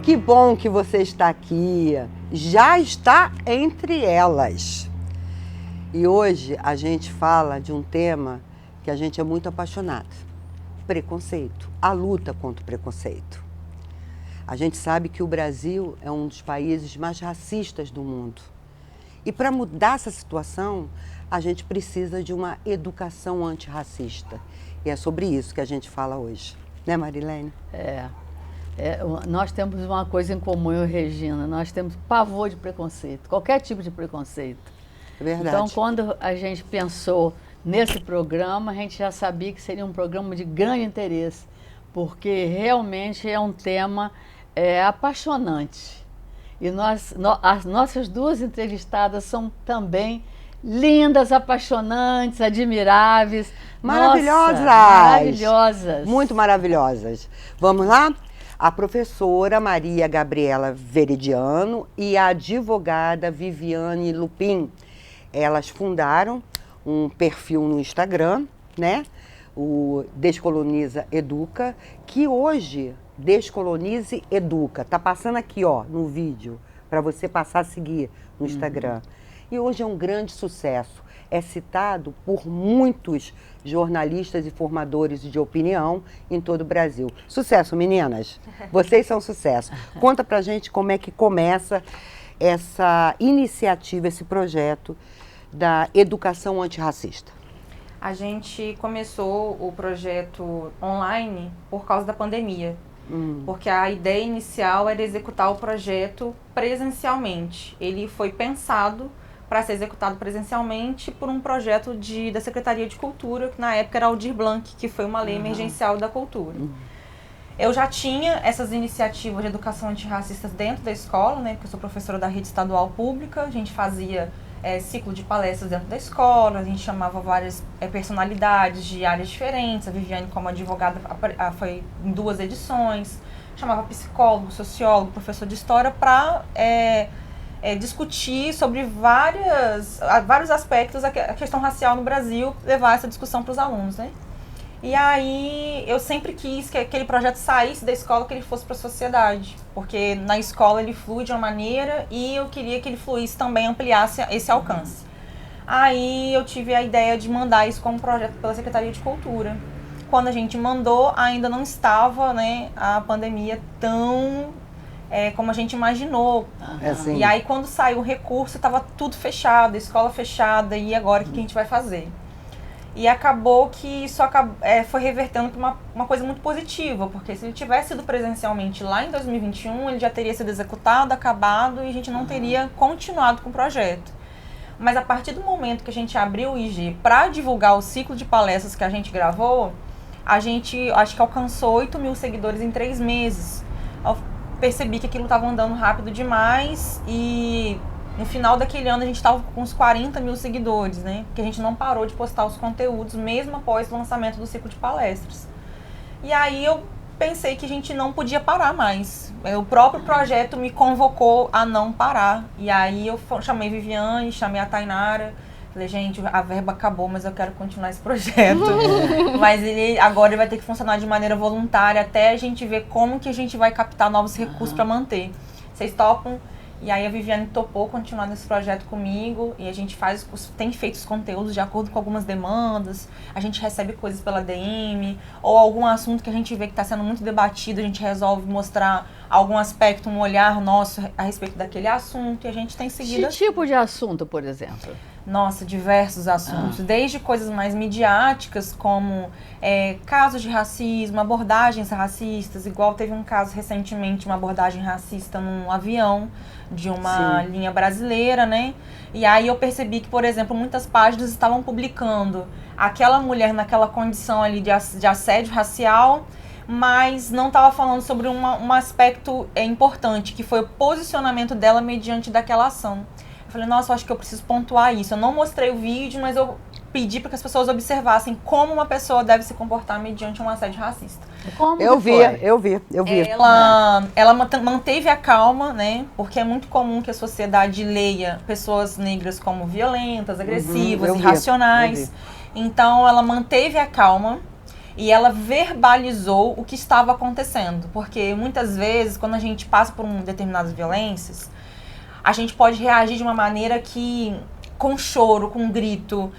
Que bom que você está aqui. Já está entre elas. E hoje a gente fala de um tema que a gente é muito apaixonado. Preconceito. A luta contra o preconceito. A gente sabe que o Brasil é um dos países mais racistas do mundo. E para mudar essa situação, a gente precisa de uma educação antirracista. E é sobre isso que a gente fala hoje. Né, Marilene? Nós temos uma coisa em comum, eu e Regina, nós temos pavor de preconceito, qualquer tipo de preconceito. É verdade. Então, quando a gente pensou nesse programa, a gente já sabia que seria um programa de grande interesse, porque realmente é um tema apaixonante. E as nossas duas entrevistadas são também lindas, apaixonantes, admiráveis. Maravilhosas! Nossa, maravilhosas! Muito maravilhosas. Vamos lá? A professora Maria Gabriela Veridiano e a advogada Viviane Lupin. Elas fundaram um perfil no Instagram, né? O Descoloniza Educa, que hoje Descolonize Educa. Tá passando aqui, ó, no vídeo, para você passar a seguir no Instagram. E hoje é um grande sucesso. É citado por muitos jornalistas e formadores de opinião em todo o Brasil. Sucesso, meninas! Vocês são sucesso. Conta pra gente como é que começa essa iniciativa, esse projeto da educação antirracista. A gente começou o projeto online por causa da pandemia. Porque a ideia inicial era executar o projeto presencialmente. Ele foi pensado para ser executado presencialmente por um projeto da Secretaria de Cultura, que na época era Aldir Blanc, que foi uma lei emergencial da cultura. Eu já tinha essas iniciativas de educação antirracista dentro da escola, né, porque eu sou professora da rede estadual pública, a gente fazia ciclo de palestras dentro da escola, a gente chamava várias personalidades de áreas diferentes, a Viviane como advogada foi em 2 edições, chamava psicólogo, sociólogo, professor de história para discutir sobre vários aspectos da questão racial no Brasil, levar essa discussão para os alunos, né? E aí eu sempre quis que aquele projeto saísse da escola, que ele fosse para a sociedade, porque na escola ele flui de uma maneira e eu queria que ele fluísse também, ampliasse esse alcance. Aí eu tive a ideia de mandar isso como projeto pela Secretaria de Cultura. Quando a gente mandou, ainda não estava, né, a pandemia tão como a gente imaginou. Assim. E aí quando saiu o recurso, estava tudo fechado, a escola fechada, e agora o que a gente vai fazer? E acabou que isso foi revertendo para uma coisa muito positiva, porque se ele tivesse sido presencialmente lá em 2021, ele já teria sido executado, acabado, e a gente não teria continuado com o projeto. Mas a partir do momento que a gente abriu o IG para divulgar o ciclo de palestras que a gente gravou, a gente acho que alcançou 8 mil seguidores em 3 meses. Eu percebi que aquilo estava andando rápido demais e no final daquele ano a gente estava com uns 40 mil seguidores, né? Porque a gente não parou de postar os conteúdos mesmo após o lançamento do ciclo de palestras. E aí eu pensei que a gente não podia parar mais. O próprio projeto me convocou a não parar. E aí eu chamei Viviane, chamei a Tainara. Falei, gente, a verba acabou, mas eu quero continuar esse projeto. Mas agora ele vai ter que funcionar de maneira voluntária até a gente ver como que a gente vai captar novos recursos para manter. Vocês topam? E aí a Viviane topou continuar nesse projeto comigo e a gente tem feito os conteúdos de acordo com algumas demandas, a gente recebe coisas pela DM, ou algum assunto que a gente vê que está sendo muito debatido, a gente resolve mostrar algum aspecto, um olhar nosso a respeito daquele assunto, e a gente tem seguido... Que tipo de assunto, por exemplo? Nossa, diversos assuntos, desde coisas mais midiáticas, como casos de racismo, abordagens racistas, igual teve um caso recentemente, uma abordagem racista num avião de uma linha brasileira, né? E aí eu percebi que, por exemplo, muitas páginas estavam publicando aquela mulher naquela condição ali de assédio racial, mas não estava falando sobre um aspecto importante, que foi o posicionamento dela mediante daquela ação. Eu falei, nossa, eu acho que eu preciso pontuar isso. Eu não mostrei o vídeo, mas eu pedi para que as pessoas observassem como uma pessoa deve se comportar mediante um assédio racista. Como Eu vi. Ela manteve a calma, né? Porque é muito comum que a sociedade leia pessoas negras como violentas, agressivas, irracionais. Então, ela manteve a calma. E ela verbalizou o que estava acontecendo. Porque muitas vezes, quando a gente passa por determinadas violências, a gente pode reagir de uma maneira que, com choro, com grito,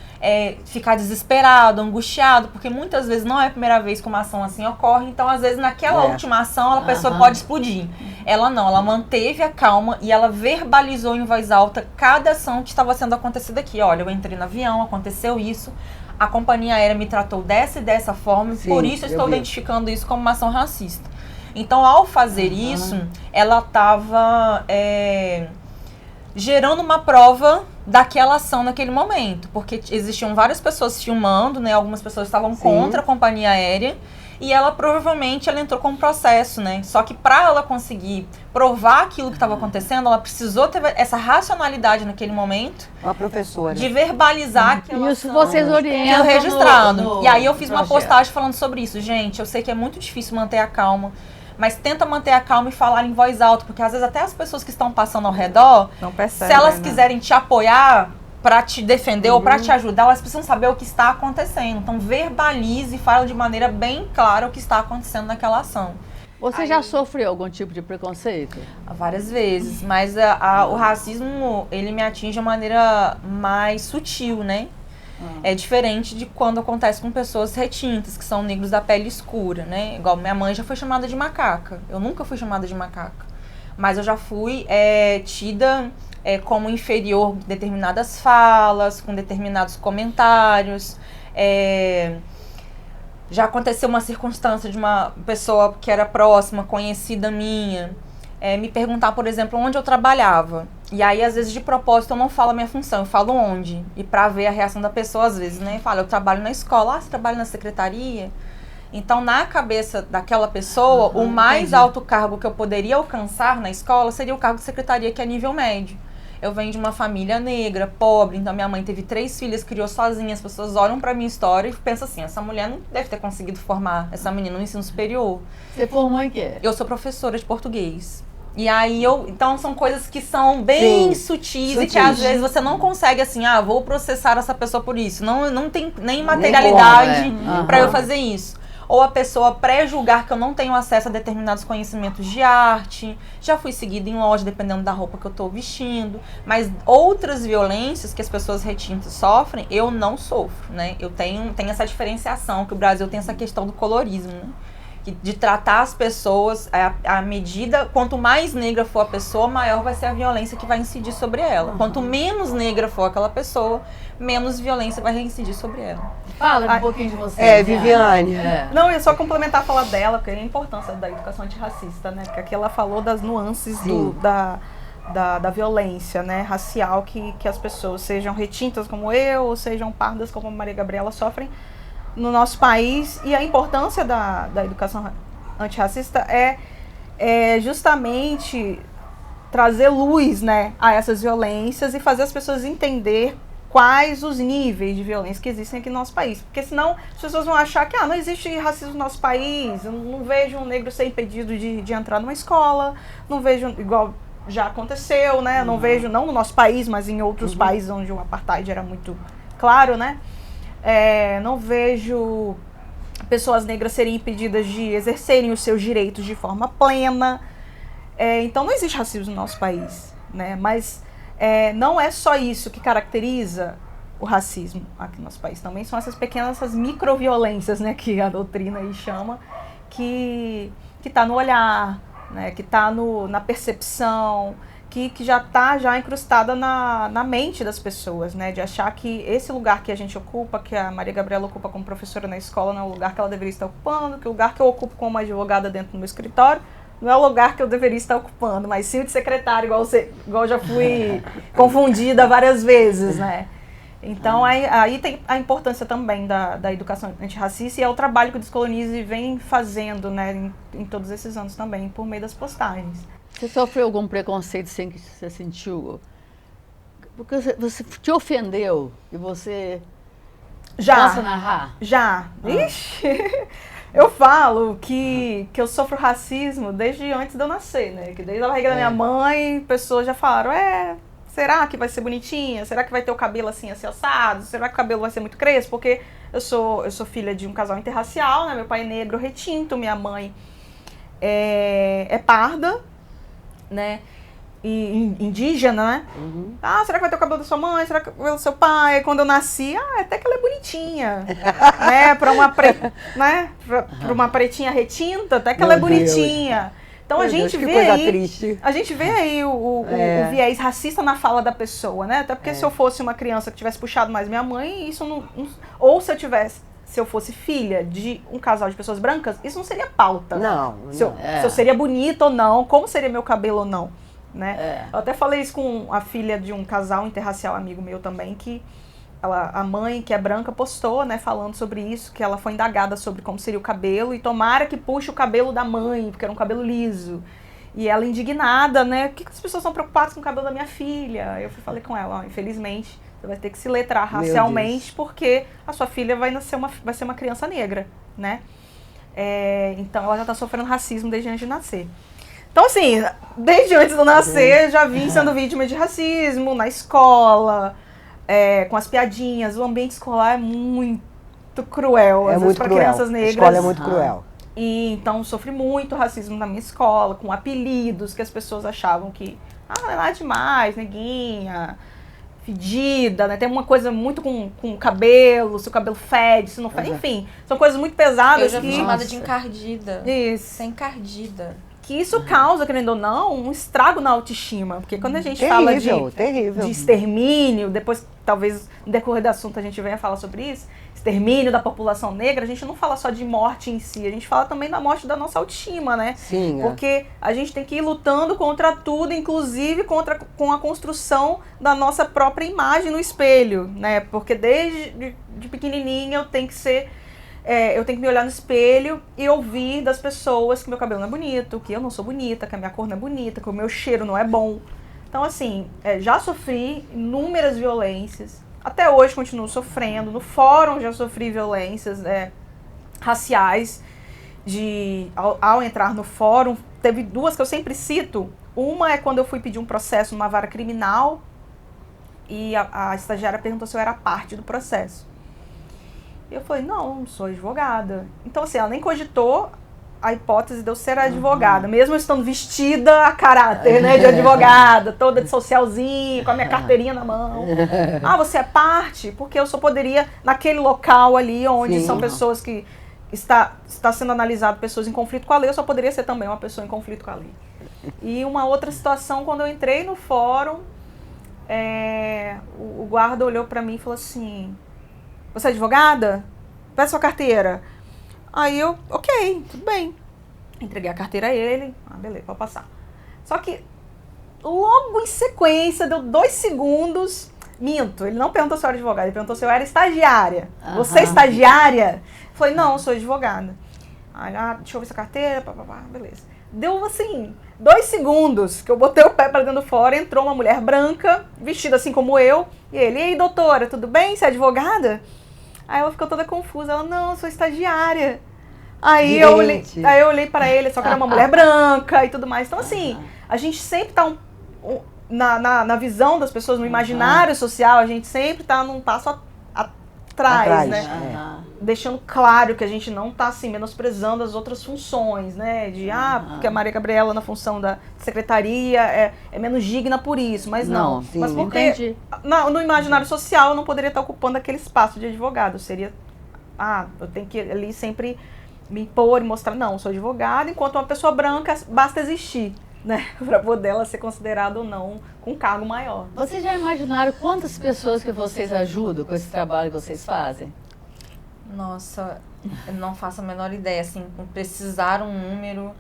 ficar desesperado, angustiado, porque muitas vezes não é a primeira vez que uma ação assim ocorre, então às vezes naquela última ação a pessoa pode explodir. Ela não, ela manteve a calma e ela verbalizou em voz alta cada ação que estava sendo acontecida aqui. Olha, eu entrei no avião, aconteceu isso, a companhia aérea me tratou dessa e dessa forma, sim, por isso eu estou identificando isso como uma ação racista. Então, ao fazer isso, ela estava gerando uma prova daquela ação naquele momento, porque existiam várias pessoas filmando, né? Algumas pessoas estavam contra a companhia aérea e ela provavelmente entrou com um processo, né? Só que para ela conseguir provar aquilo que estava acontecendo, ela precisou ter essa racionalidade naquele momento. Uma professora. De verbalizar aquela isso ação, vocês orientam registrado. E aí eu fiz uma postagem falando sobre isso. Gente, eu sei que é muito difícil manter a calma, mas tenta manter a calma e falar em voz alta, porque às vezes até as pessoas que estão passando ao redor, não percebem, se elas quiserem te apoiar para te defender ou para te ajudar, elas precisam saber o que está acontecendo. Então verbalize e fala de maneira bem clara o que está acontecendo naquela ação. Você já sofreu algum tipo de preconceito? Várias vezes, mas o racismo, ele me atinge de uma maneira mais sutil, né? É diferente de quando acontece com pessoas retintas, que são negros da pele escura, né? Igual minha mãe já foi chamada de macaca. Eu nunca fui chamada de macaca. Mas eu já fui tida como inferior em determinadas falas, com determinados comentários. Já aconteceu uma circunstância de uma pessoa que era próxima, conhecida minha, me perguntar, por exemplo, onde eu trabalhava. E aí, às vezes, de propósito, eu não falo a minha função, eu falo onde. E pra ver a reação da pessoa, às vezes, né? Fala, eu trabalho na escola. Ah, você trabalha na secretaria? Então, na cabeça daquela pessoa, o mais alto cargo que eu poderia alcançar na escola seria o cargo de secretaria, que é nível médio. Eu venho de uma família negra, pobre, então minha mãe teve 3 filhas, criou sozinha. As pessoas olham pra minha história e pensam assim, essa mulher não deve ter conseguido formar essa menina no ensino superior. Você formou em quê? Eu sou professora de português. E aí, então são coisas que são bem sutis e que às vezes você não consegue assim, vou processar essa pessoa por isso. Não tem nem materialidade para eu fazer isso. Ou a pessoa pré-julgar que eu não tenho acesso a determinados conhecimentos de arte. Já fui seguida em loja, dependendo da roupa que eu estou vestindo. Mas outras violências que as pessoas retintas sofrem, eu não sofro, né? Eu tenho essa diferenciação, que o Brasil tem essa questão do colorismo, né? De tratar as pessoas à medida, quanto mais negra for a pessoa, maior vai ser a violência que vai incidir sobre ela. Quanto menos negra for aquela pessoa, menos violência vai reincidir sobre ela. Fala um pouquinho de você. Viviane. Não, eu só complementar a fala dela, porque é a importância da educação antirracista, né? Porque aqui ela falou das nuances da violência, né, racial que as pessoas, sejam retintas como eu, ou sejam pardas como a Maria Gabriela, sofrem no nosso país. E a importância da educação antirracista é justamente trazer luz, né, a essas violências e fazer as pessoas entender quais os níveis de violência que existem aqui no nosso país. Porque senão as pessoas vão achar que não existe racismo no nosso país, eu não vejo um negro ser impedido de entrar numa escola, não vejo, igual já aconteceu, né, não vejo, não no nosso país, mas em outros países onde o apartheid era muito claro, né, não vejo pessoas negras serem impedidas de exercerem os seus direitos de forma plena. Então não existe racismo no nosso país, né? Mas não é só isso que caracteriza o racismo aqui no nosso país. Também são essas pequenas, essas microviolências, né, que a doutrina aí chama, que está no olhar, né, que está na percepção, que já está incrustada na mente das pessoas, né, de achar que esse lugar que a gente ocupa, que a Maria Gabriela ocupa como professora na escola, não é o lugar que ela deveria estar ocupando, que o lugar que eu ocupo como advogada dentro do meu escritório não é o lugar que eu deveria estar ocupando, mas sim o de secretário, igual já fui confundida várias vezes, né. Então aí tem a importância também da educação antirracista, e é o trabalho que o Descolonize vem fazendo, né, em todos esses anos também, por meio das postagens. Você sofreu algum preconceito sem que você sentiu? Porque você te ofendeu e você possa narrar? Já. Ixi, eu falo que eu sofro racismo desde antes de eu nascer, né? Que desde a barriga da minha mãe, pessoas já falaram, será que vai ser bonitinha? Será que vai ter o cabelo assim assado? Será que o cabelo vai ser muito crespo? Porque eu sou filha de um casal interracial, né? Meu pai é negro retinto, minha mãe é parda, né? E indígena, né? Será que vai ter o cabelo da sua mãe? Será que o cabelo do seu pai? Quando eu nasci, até que ela é bonitinha, né? Pra uma pretinha retinta, até que ela é bonitinha. Então a gente vê aí o viés racista na fala da pessoa, né? Até porque se eu fosse uma criança que tivesse puxado mais minha mãe, isso não... Ou se eu fosse filha de um casal de pessoas brancas, isso não seria pauta. Se eu seria bonita ou não, como seria meu cabelo ou não, né? Eu até falei isso com a filha de um casal interracial amigo meu também, que a mãe, que é branca, postou, né, falando sobre isso, que ela foi indagada sobre como seria o cabelo, e tomara que puxe o cabelo da mãe, porque era um cabelo liso. E ela indignada, né, por que as pessoas estão preocupadas com o cabelo da minha filha? Eu falei com ela, infelizmente, você vai ter que se letrar racialmente, porque a sua filha vai ser uma criança negra, né? Então ela já está sofrendo racismo desde antes de nascer. Então, assim, desde antes de eu nascer, já vim sendo vítima de racismo na escola, com as piadinhas. O ambiente escolar é muito cruel, às vezes, para crianças negras. A escola é muito cruel. E então sofri muito racismo na minha escola, com apelidos que as pessoas achavam que não é nada demais, neguinha, fedida, né? Tem uma coisa muito com cabelo, se o cabelo fede, se não fede, enfim, são coisas muito pesadas. Eu já fui chamada de encardida. Isso. Sem encardida. Que isso causa, querendo ou não, um estrago na autoestima. Porque quando a gente fala de extermínio, depois, talvez, no decorrer do assunto a gente venha falar sobre isso, extermínio da população negra, a gente não fala só de morte em si, a gente fala também da morte da nossa autoestima, né? Sim. Porque a gente tem que ir lutando contra tudo, inclusive com a construção da nossa própria imagem no espelho, né? Porque desde de pequenininha eu tenho que me olhar no espelho e ouvir das pessoas que meu cabelo não é bonito, que eu não sou bonita, que a minha cor não é bonita, que o meu cheiro não é bom. Então, assim, já sofri inúmeras violências. Até hoje continuo sofrendo. No fórum já sofri violências raciais. Ao entrar no fórum, teve duas que eu sempre cito. Uma é quando eu fui pedir um processo numa vara criminal e a estagiária perguntou se eu era parte do processo. Eu falei, não sou advogada. Então, assim, ela nem cogitou a hipótese de eu ser advogada, mesmo eu estando vestida a caráter, né, de advogada, toda de socialzinha, com a minha carteirinha na mão. Você é parte? Porque eu só poderia, naquele local ali, onde são pessoas que está sendo analisado pessoas em conflito com a lei, eu só poderia ser também uma pessoa em conflito com a lei. E uma outra situação, quando eu entrei no fórum, o guarda olhou pra mim e falou assim, você é advogada? Peça sua carteira. Aí eu, ok, tudo bem. Entreguei a carteira a ele. Beleza, pode passar. Só que logo em sequência, deu 2 segundos. Minto, ele não perguntou se eu era advogada, ele perguntou se eu era estagiária. Você é estagiária? Eu falei, não, eu sou advogada. Aí, deixa eu ver essa carteira, beleza. Deu assim, 2 segundos que eu botei o pé pra dentro do fora, entrou uma mulher branca, vestida assim como eu, e ele, e aí, doutora, tudo bem? Você é advogada? Aí ela ficou toda confusa, ela, não, eu sou estagiária. Aí eu olhei pra ele, só que era uma mulher branca e tudo mais. Então, assim, a gente sempre tá na visão das pessoas, no imaginário social, a gente sempre tá num passo atrás, né? Deixando claro que a gente não tá, assim, menosprezando as outras funções, né? Porque a Maria Gabriela, na função da secretaria, é menos digna por isso, mas não. Sim, mas porque no imaginário social eu não poderia estar ocupando aquele espaço de advogado. Seria, eu tenho que ali sempre me impor e mostrar, não, eu sou advogada, enquanto uma pessoa branca basta existir, né? Para poder ela ser considerada ou não com um cargo maior. Vocês já imaginaram quantas pessoas que vocês ajudam com esse trabalho que vocês fazem? Nossa, eu não faço a menor ideia, assim, precisar um número,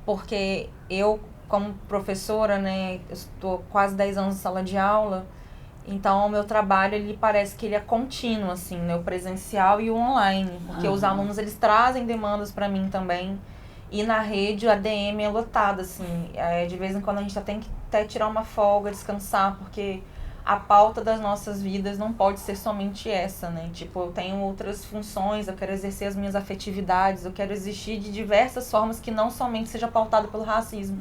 porque eu, como professora, né, eu estou quase 10 anos em sala de aula, então o meu trabalho, ele parece que ele é contínuo, assim, né, o presencial e o online, porque os alunos, eles trazem demandas para mim também, e na rede a DM é lotada, assim, de vez em quando a gente tem que até tirar uma folga, descansar, porque a pauta das nossas vidas não pode ser somente essa, né? Tipo, eu tenho outras funções, eu quero exercer as minhas afetividades, eu quero existir de diversas formas que não somente seja pautado pelo racismo.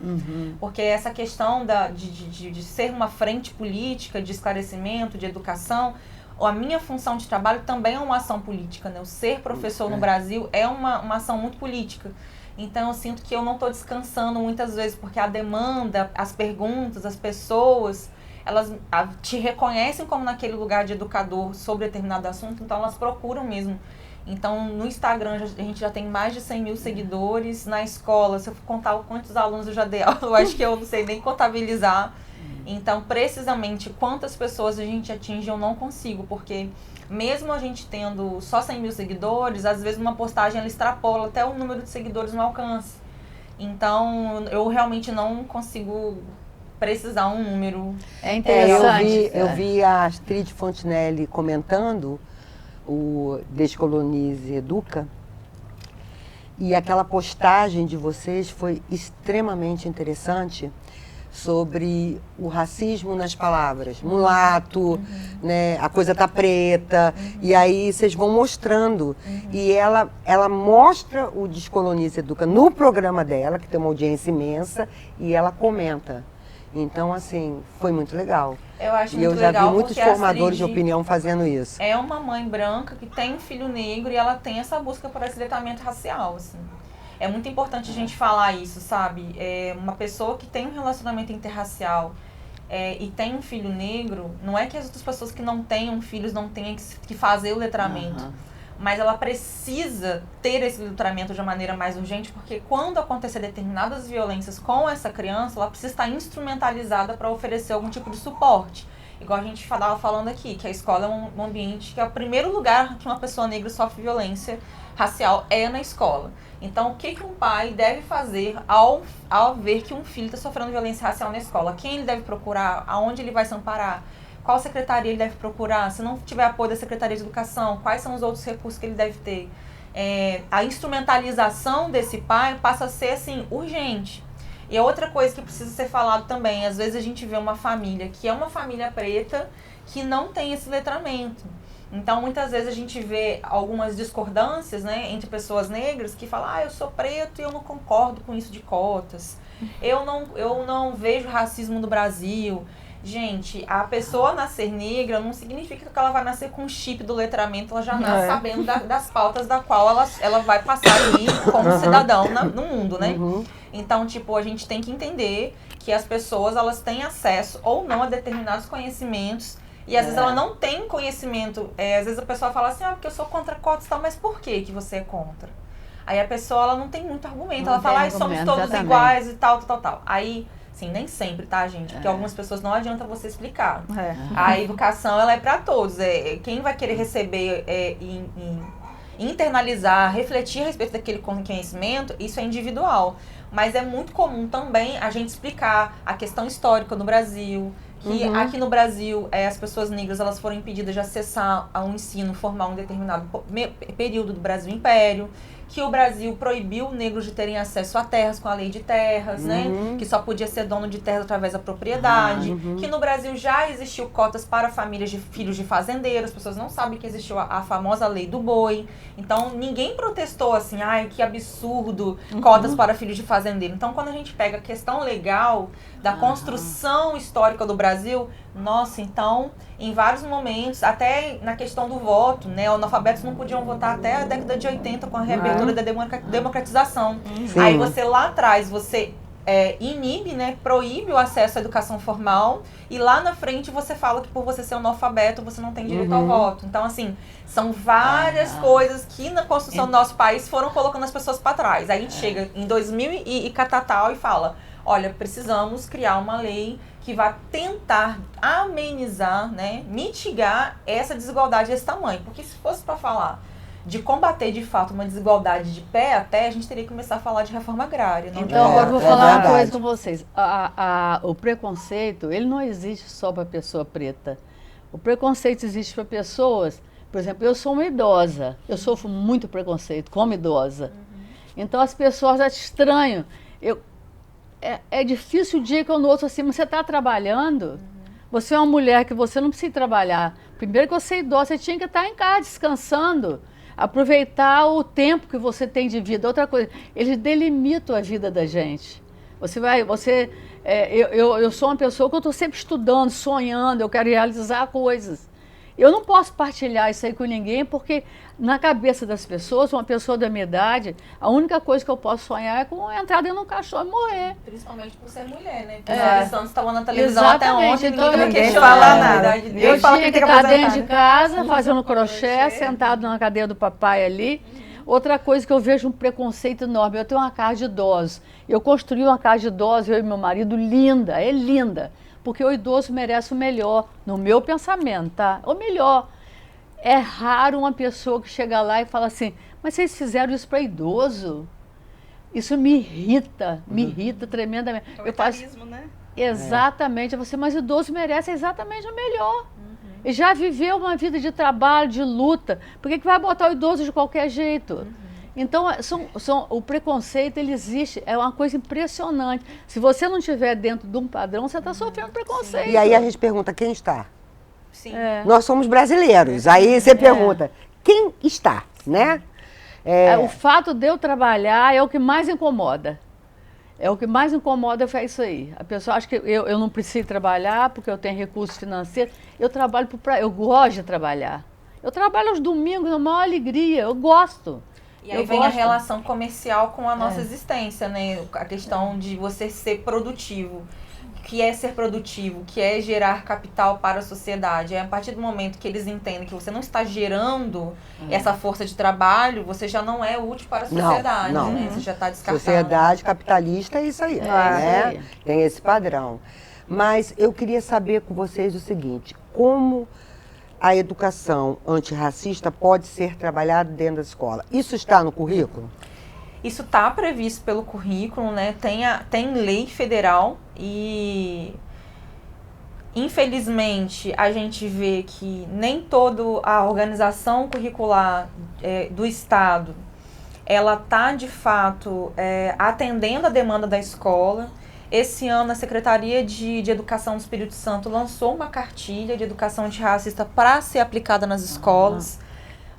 Porque essa questão de ser uma frente política, de esclarecimento, de educação, a minha função de trabalho também é uma ação política, né? O ser professor no Brasil é uma ação muito política. Então, eu sinto que eu não estou descansando muitas vezes, porque a demanda, as perguntas, as pessoas, elas te reconhecem como naquele lugar de educador sobre determinado assunto, então elas procuram mesmo. Então, no Instagram, a gente já tem mais de 100 mil seguidores. Na escola, se eu for contar quantos alunos eu já dei aula, eu acho que eu não sei nem contabilizar. Então, precisamente, quantas pessoas a gente atinge, eu não consigo, porque mesmo a gente tendo só 100 mil seguidores, às vezes uma postagem ela extrapola até o número de seguidores no alcance. Então, eu realmente não consigo precisar um número. É interessante. Eu vi a Astrid Fontinelli comentando o Descolonize Educa, e aquela postagem de vocês foi extremamente interessante sobre o racismo nas palavras. Mulato, né, a coisa tá preta, e aí vocês vão mostrando. E ela mostra o Descolonize Educa no programa dela, que tem uma audiência imensa, e ela comenta. Então, assim, foi muito legal. Eu acho E muito eu já legal vi muitos porque a formadores de Astrid opinião fazendo isso. é uma mãe branca que tem um filho negro e ela tem essa busca por esse letramento racial, assim. É muito importante a gente falar isso, sabe? Uma pessoa que tem um relacionamento interracial e tem um filho negro, não é que as outras pessoas que não tenham filhos não tenham que fazer o letramento. Mas ela precisa ter esse letramento de uma maneira mais urgente, porque quando acontecer determinadas violências com essa criança, ela precisa estar instrumentalizada para oferecer algum tipo de suporte. Igual a gente estava falando aqui, que a escola é um ambiente que é o primeiro lugar que uma pessoa negra sofre violência racial é na escola. Então, o que um pai deve fazer ao ver que um filho está sofrendo violência racial na escola? Quem ele deve procurar? Aonde ele vai se amparar? Qual secretaria ele deve procurar? Se não tiver apoio da Secretaria de Educação, quais são os outros recursos que ele deve ter? A instrumentalização desse pai passa a ser, assim, urgente. E a outra coisa que precisa ser falado também, às vezes a gente vê uma família que é uma família preta que não tem esse letramento. Então, muitas vezes a gente vê algumas discordâncias, né, entre pessoas negras que falam, eu sou preto e eu não concordo com isso de cotas. Eu não vejo racismo no Brasil. Gente, a pessoa nascer negra não significa que ela vai nascer com o chip do letramento, ela já nasce sabendo das pautas da qual ela vai passar ali como cidadão no mundo, né? Então, tipo, a gente tem que entender que as pessoas, elas têm acesso ou não a determinados conhecimentos. E às vezes ela não tem conhecimento. Às vezes a pessoa fala assim, porque eu sou contra cotas e tal, mas por que você é contra? Aí a pessoa, ela não tem muito argumento. Ela fala, somos todos iguais e tal. Aí, assim, nem sempre, tá, gente? Porque algumas pessoas não adianta você explicar. A educação, ela é pra todos. Quem vai querer receber internalizar, refletir a respeito daquele conhecimento, isso é individual. Mas é muito comum também a gente explicar a questão histórica no Brasil, que aqui no Brasil as pessoas negras elas foram impedidas de acessar a um ensino formal em um determinado período do Brasil Império, que o Brasil proibiu negros de terem acesso a terras com a lei de terras, né? Que só podia ser dono de terras através da propriedade, que no Brasil já existiu cotas para famílias de filhos de fazendeiros, as pessoas não sabem que existiu a famosa lei do boi. Então, ninguém protestou assim, ai, que absurdo, cotas para filhos de fazendeiro. Então, quando a gente pega a questão legal da construção histórica do Brasil, nossa, então, em vários momentos, até na questão do voto, né, analfabetos não podiam votar até a década de 80 com a reabertura da democratização. Aí você lá atrás, você inibe, né, proíbe o acesso à educação formal e lá na frente você fala que por você ser analfabeto você não tem direito ao voto. Então, assim, são várias coisas que na construção do nosso país foram colocando as pessoas para trás. Aí a gente chega em 2000 e catatal e fala, olha, precisamos criar uma lei que vai tentar amenizar, né, mitigar essa desigualdade desse tamanho. Porque se fosse para falar de combater de fato uma desigualdade de pé a pé, a gente teria que começar a falar de reforma agrária. Não então, agora eu vou falar uma coisa com vocês. O preconceito, ele não existe só para pessoa preta. O preconceito existe para pessoas, por exemplo, eu sou uma idosa, eu sofro muito preconceito como idosa. Então as pessoas já te estranham. É difícil o dia que eu não ouço assim, mas você está trabalhando? Você é uma mulher que você não precisa trabalhar. Primeiro que você é idosa, você tinha que estar em casa descansando. Aproveitar o tempo que você tem de vida. Outra coisa, eles delimitam a vida da gente. Eu sou uma pessoa que eu estou sempre estudando, sonhando, eu quero realizar coisas. Eu não posso partilhar isso aí com ninguém, porque na cabeça das pessoas, uma pessoa da minha idade, a única coisa que eu posso sonhar é com entrar dentro de um caixão e morrer. Principalmente por ser mulher, né? Porque os Santos estavam na televisão Exatamente. até ontem, Então, ninguém fala nada. Eu tinha que estar dentro de casa, fazendo crochê, sentado na cadeira do papai ali. Outra coisa que eu vejo um preconceito enorme, eu tenho uma casa de idosos. Eu construí uma casa de idosos, eu e meu marido, linda, é linda. Porque o idoso merece o melhor, no meu pensamento, tá? O melhor. É raro uma pessoa que chega lá e fala assim, mas vocês fizeram isso para idoso? Isso me irrita tremendamente. É o etarismo, né? Exatamente, mas idoso merece exatamente o melhor. E já viveu uma vida de trabalho, de luta, por que vai botar o idoso de qualquer jeito? Então, o preconceito, ele existe, é uma coisa impressionante. Se você não estiver dentro de um padrão, você está sofrendo preconceito. E aí a gente pergunta, quem está? Sim. Nós somos brasileiros, aí você pergunta, quem está, né? O fato de eu trabalhar é o que mais incomoda. É o que mais incomoda é isso aí. A pessoa acha que eu não preciso trabalhar porque eu tenho recursos financeiros. Eu trabalho eu gosto de trabalhar. Eu trabalho aos domingos na maior alegria, eu gosto. E aí vem a relação comercial com a nossa existência, né? A questão de você ser produtivo. O que é ser produtivo? O que é gerar capital para a sociedade? É a partir do momento que eles entendem que você não está gerando essa força de trabalho, você já não é útil para a sociedade, não. né? Você já está descartado. Sociedade capitalista é isso aí, né? Isso aí. Tem esse padrão. Mas eu queria saber com vocês o seguinte, como a educação antirracista pode ser trabalhada dentro da escola? Isso está no currículo? Isso está previsto pelo currículo, né? Tem lei federal e, infelizmente, a gente vê que nem toda a organização curricular do Estado, ela está, de fato, atendendo a demanda da escola. Esse ano, a Secretaria de Educação do Espírito Santo lançou uma cartilha de educação antirracista para ser aplicada nas escolas.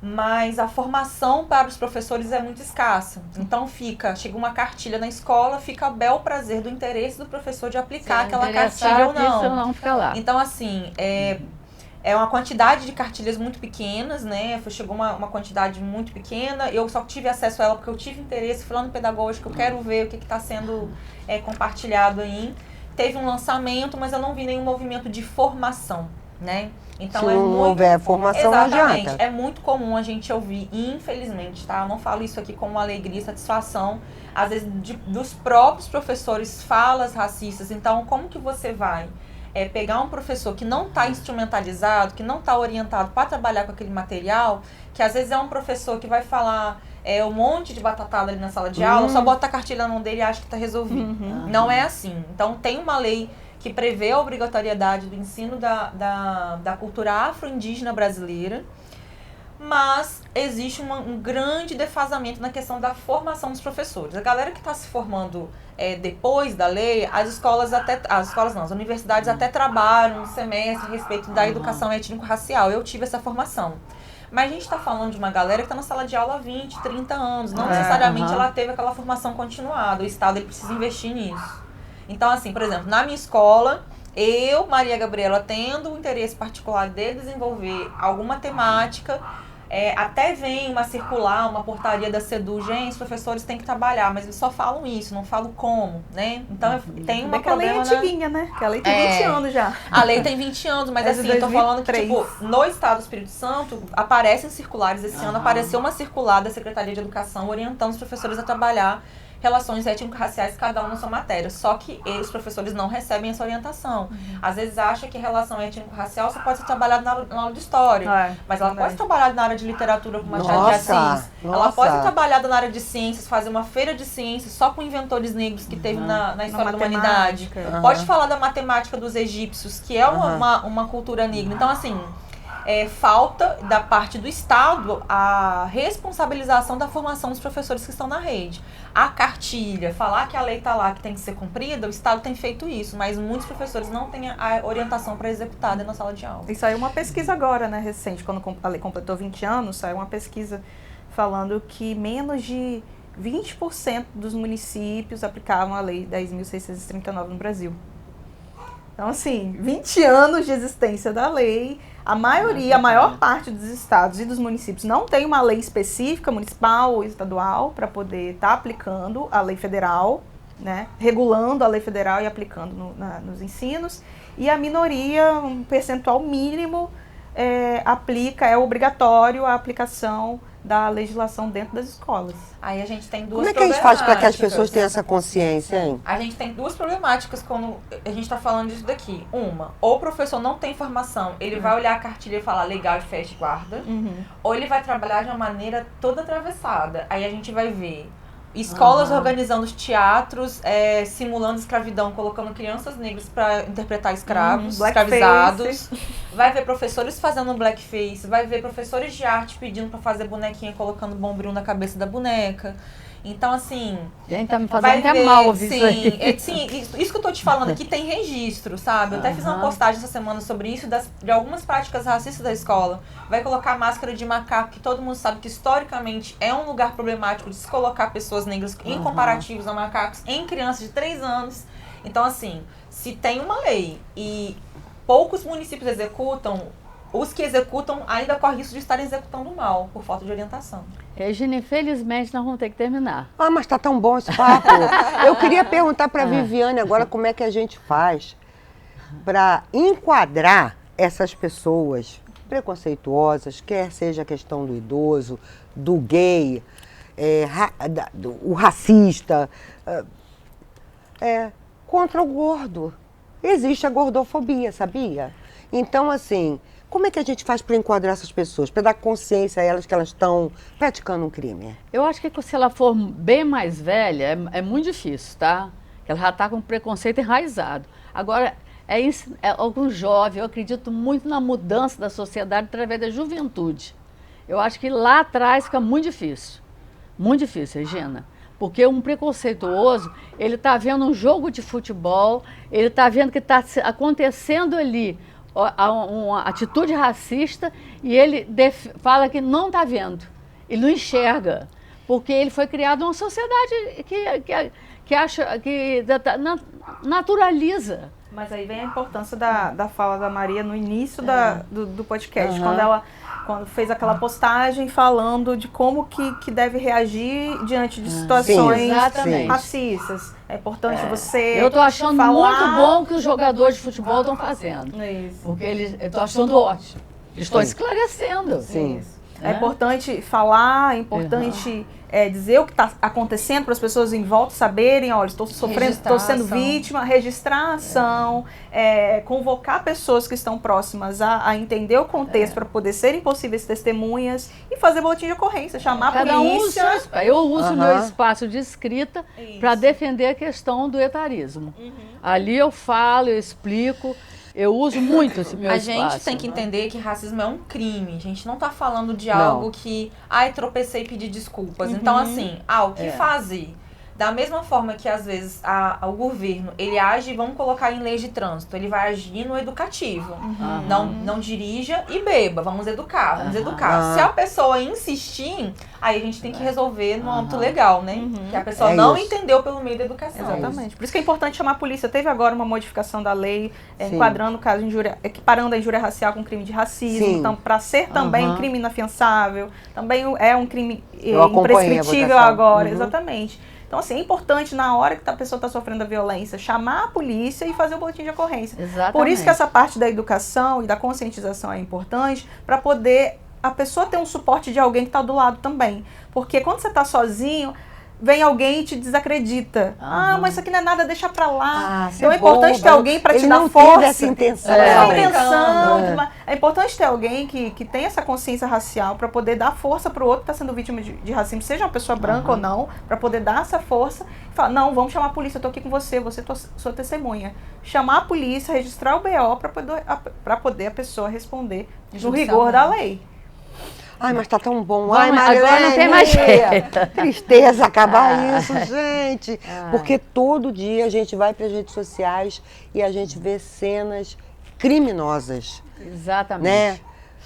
Mas a formação para os professores é muito escassa. Então chega uma cartilha na escola, fica a bel prazer do interesse do professor de aplicar aquela cartilha ou não. Fica lá. Então, assim, é uma quantidade de cartilhas muito pequenas, né? Chegou uma quantidade muito pequena. Eu só tive acesso a ela porque eu tive interesse, fui lá no pedagógico, eu quero ver o que está sendo compartilhado aí. Teve um lançamento, mas eu não vi nenhum movimento de formação, né? Então, se não houver formação, não adianta. É muito comum a gente ouvir, infelizmente, tá? Eu não falo isso aqui com alegria e satisfação, às vezes dos próprios professores falas racistas. Então, como que você vai pegar um professor que não está instrumentalizado, que não está orientado para trabalhar com aquele material, que às vezes é um professor que vai falar um monte de batatada ali na sala de aula, só bota a cartilha na mão dele e acha que está resolvido. Não é assim. Então, tem uma lei que prevê a obrigatoriedade do ensino da cultura afro-indígena brasileira, mas existe um grande defasamento na questão da formação dos professores. A galera que está se formando depois da lei, as universidades até trabalham um semestre a respeito da educação étnico-racial. Eu tive essa formação. Mas a gente está falando de uma galera que está na sala de aula há 20, 30 anos. Não necessariamente ela teve aquela formação continuada. O Estado ele precisa investir nisso. Então, assim, por exemplo, na minha escola, eu, Maria Gabriela, tendo o interesse particular de desenvolver alguma temática, até vem uma circular, uma portaria da SEDU, gente, os professores têm que trabalhar, mas eles só falam isso, não falam como, né? Então, tem uma problema... A lei é antiguinha, né? Que a lei tem 20 anos já. A lei tem 20 anos, mas assim, eu tô falando que, tipo, no Estado do Espírito Santo, aparecem circulares. Esse ano apareceu uma circular da Secretaria de Educação orientando os professores a trabalhar relações étnico-raciais, cada um na sua matéria. Só que os professores não recebem essa orientação. Às vezes acham que relação étnico-racial só pode ser trabalhada na aula de história. Mas ela pode ser trabalhada na área de literatura com Machado de Assis. Ela pode ser trabalhada na área de ciências, fazer uma feira de ciências só com inventores negros que teve na história da humanidade. Pode falar da matemática dos egípcios, que é uma cultura negra. Então, assim... falta da parte do Estado a responsabilização da formação dos professores que estão na rede. A cartilha cartilha, falar que a lei está lá, que tem que ser cumprida, o Estado tem feito isso, mas muitos professores não têm a orientação para executar dentro da sala de aula. E saiu uma pesquisa agora, né, recente, quando a lei completou 20 anos, saiu uma pesquisa falando que menos de 20% dos municípios aplicavam a lei 10.639 no Brasil. Então, assim, 20 anos de existência da lei, a maioria, a maior parte dos estados e dos municípios não tem uma lei específica, municipal ou estadual, para poder estar aplicando a lei federal, né, regulando a lei federal e aplicando nos ensinos, e a minoria, um percentual mínimo, é obrigatório a aplicação da legislação dentro das escolas. Aí a gente tem duas Como é que a gente faz para que as pessoas tenham essa consciência, hein? A gente tem duas problemáticas quando a gente está falando disso daqui. Uma, ou o professor não tem informação, ele vai olhar a cartilha e falar legal e fecha e guarda, ou ele vai trabalhar de uma maneira toda atravessada. Aí a gente vai ver escolas organizando os teatros, simulando escravidão, colocando crianças negras para interpretar escravos, escravizados. Vai ver professores fazendo blackface, vai ver professores de arte pedindo para fazer bonequinha, colocando bombril na cabeça da boneca. Então, assim... Gente, tá me fazendo até mal ouvir isso aí. Sim, isso que eu tô te falando aqui tem registro, sabe? Eu até fiz uma postagem essa semana sobre isso, de algumas práticas racistas da escola. Vai colocar máscara de macaco, que todo mundo sabe que historicamente é um lugar problemático de se colocar pessoas negras em comparativos a macacos em crianças de 3 anos. Então, assim, se tem uma lei e poucos municípios executam, os que executam ainda correm risco de estarem executando mal, por falta de orientação. Regina, infelizmente nós vamos ter que terminar. Mas tá tão bom esse papo. Eu queria perguntar para a Viviane agora como é que a gente faz para enquadrar essas pessoas preconceituosas, quer seja a questão do idoso, do gay, o racista, contra o gordo. Existe a gordofobia, sabia? Então, assim, como é que a gente faz para enquadrar essas pessoas, para dar consciência a elas que elas estão praticando um crime? Eu acho que se ela for bem mais velha, é muito difícil, tá? Ela já está com preconceito enraizado. Agora, algum jovem, eu acredito muito na mudança da sociedade através da juventude. Eu acho que lá atrás fica muito difícil, Regina. Porque um preconceituoso, ele está vendo um jogo de futebol, ele está vendo que está acontecendo ali uma atitude racista e ele fala que não está vendo, ele não enxerga, porque ele foi criado numa sociedade que acha, que naturaliza. Mas aí vem a importância da fala da Maria no início do podcast, quando fez aquela postagem falando de como que deve reagir diante de situações racistas. É importante você Eu estou achando muito bom o que os jogadores de futebol estão fazendo. Isso. Porque eu estou achando ótimo. Estão esclarecendo. Sim. Isso. É importante falar, é importante dizer o que está acontecendo para as pessoas em volta saberem, olha, estou sofrendo, estou sendo vítima, registrar a ação, convocar pessoas que estão próximas a entender o contexto para poder serem possíveis testemunhas e fazer boletim de ocorrência, chamar a polícia. Eu uso o meu espaço de escrita para defender a questão do etarismo. Ali eu falo, eu explico. Eu uso muito esse meu espaço. A gente tem que entender que racismo é um crime. A gente não está falando de algo que, tropecei e pedi desculpas. Então, assim, o que fazer? Da mesma forma que, às vezes, o governo, ele age, vamos colocar em leis de trânsito, ele vai agir no educativo. Não dirija e beba, vamos educar. Se a pessoa insistir, aí a gente tem que resolver no âmbito legal, né? Que a pessoa não entendeu pelo meio da educação. Exatamente. Por isso que é importante chamar a polícia. Teve agora uma modificação da lei, enquadrando o caso de injúria, equiparando a injúria racial com crime de racismo. Sim. Então, para ser também um crime inafiançável, também é um crime imprescritível agora. Exatamente. Então, assim, é importante, na hora que a pessoa está sofrendo a violência, chamar a polícia e fazer o boletim de ocorrência. Exatamente. Por isso que essa parte da educação e da conscientização é importante, para poder a pessoa ter um suporte de alguém que está do lado também. Porque quando você está sozinho, vem alguém e te desacredita. Mas isso aqui não é nada, deixa pra lá. Então é importante ter alguém para te dar força. Teve essa intenção. É importante ter alguém que tem essa consciência racial para poder dar força para o outro que está sendo vítima de racismo, seja uma pessoa branca ou não, para poder dar essa força e falar, não, vamos chamar a polícia, eu estou aqui com você é sua testemunha. Chamar a polícia, registrar o BO para poder a pessoa responder no rigor da lei. Ai, mas tá tão bom. Vamos, Ai, Marilene, agora não tem mais jeito. Tristeza acabar isso, gente. Porque todo dia a gente vai para as redes sociais e a gente vê cenas criminosas, Exatamente. né?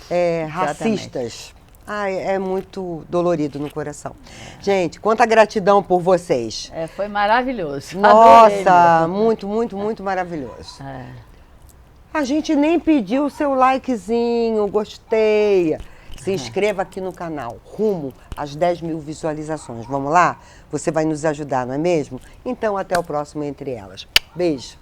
Exatamente. Racistas. Ai, é muito dolorido no coração. Gente, quanta gratidão por vocês. Foi maravilhoso. Adorei Nossa, mesmo. muito, muito, muito maravilhoso. É. A gente nem pediu o seu likezinho, gostei. Se inscreva aqui no canal, rumo às 10 mil visualizações. Vamos lá? Você vai nos ajudar, não é mesmo? Então, até o próximo Entre Elas. Beijo.